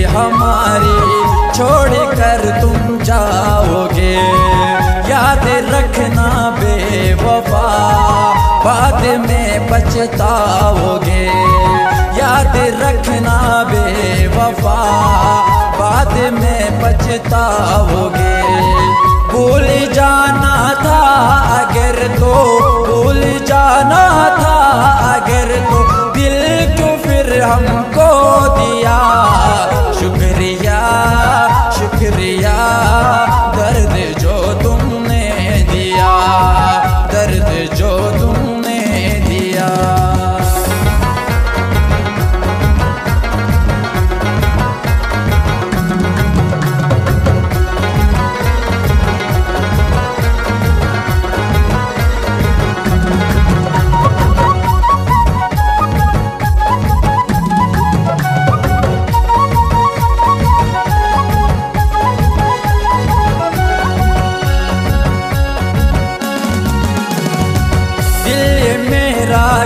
हमारी छोड़ कर तुम जाओगे। याद रखना बेवफा बाद में पछताओगे। याद रखना बेवफा बाद में पछताओगे। भूल जाना था अगर तो भूल जाना था अगर तो दिल क्यों फिर हमको दिया। शुक्रिया शुक्रिया दर्द जो तुमने दिया, दर्द जो तुमने दिया।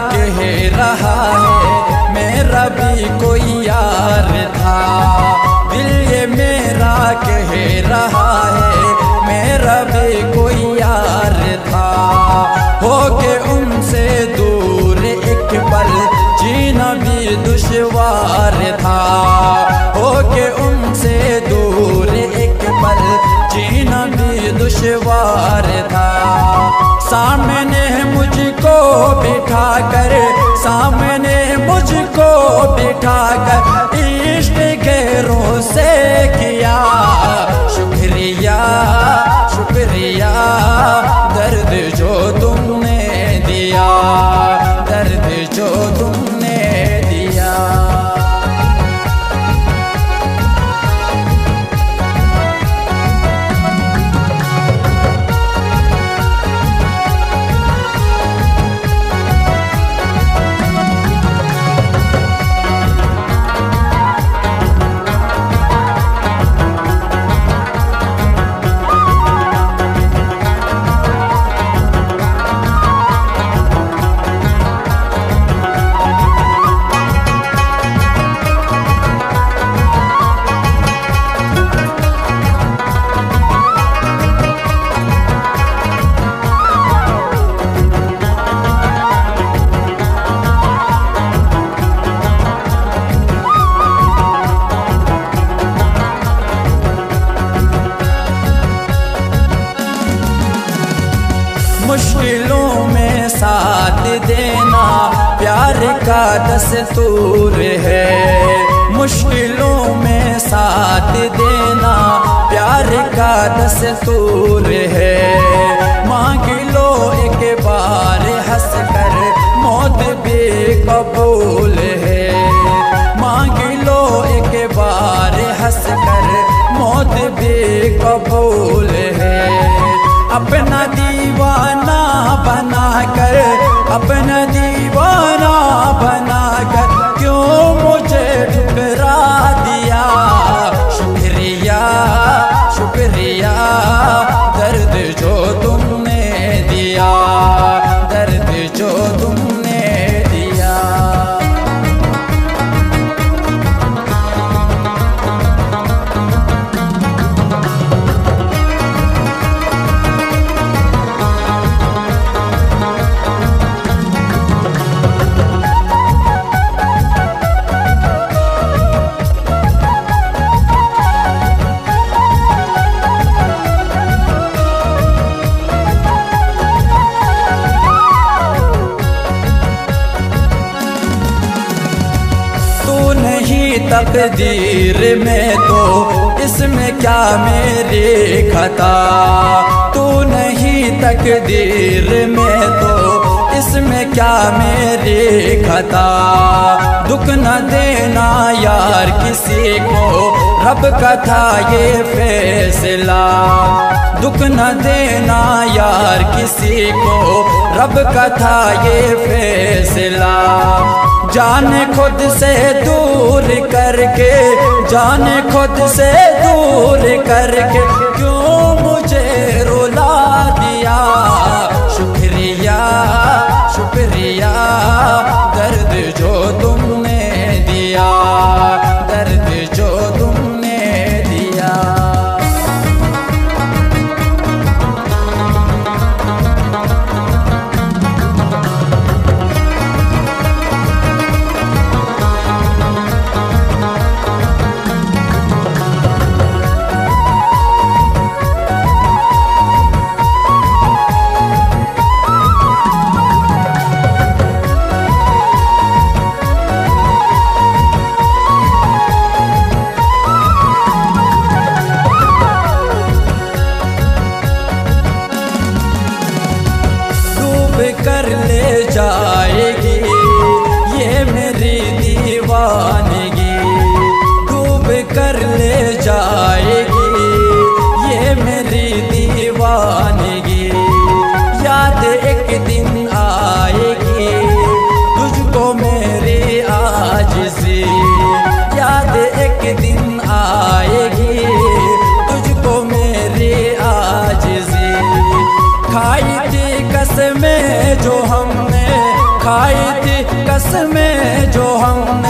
कह रहा है मेरा भी कोई यार था। दिल ये मेरा कह रहा है मेरा भी कोई यार था। हो के उनसे दूर एक पल जीना भी दुश्वार था। हो के उनसे दूर एक पल जीना भी दुश्वार था। सामने मुझको बिठा कर सामने मुझको बिठा कर इश्क गैरों से किया। शुक्रिया शुक्रिया दर्द जो तुमने दिया, दर्द जो तुमने दिया। मुश्किलों में साथ देना प्यार का दस्तूर है। मुश्किलों में साथ देना प्यार का दस्तूर है। मांग लो एक बार हंस कर मौत भी कबूल है। मांग लो एक बार हंस कर मौत भी कबूल है। अपना दीवाना बनाकर अपना दीवाना बनाकर क्यों मुझे ठुकरा दिया। शुक्रिया शुक्रिया दर्द जो तुमने दिया, दर्द जो तुमने दिया। तकदीर में तो इसमें क्या मेरी खता। तू नहीं तकदीर में तो इसमें क्या मेरी खता। दुख न देना यार किसी को रब का था ये फैसला। दुख न देना यार किसी को रब का था ये फैसला। जाने खुद से दूर करके जाने खुद से दूर करके क्यों मुझे रुला दिया। शुक्रिया शुक्रिया दर्द जो तुमने दिया, दर्द जो तुम खाई थी कसमें जो हमने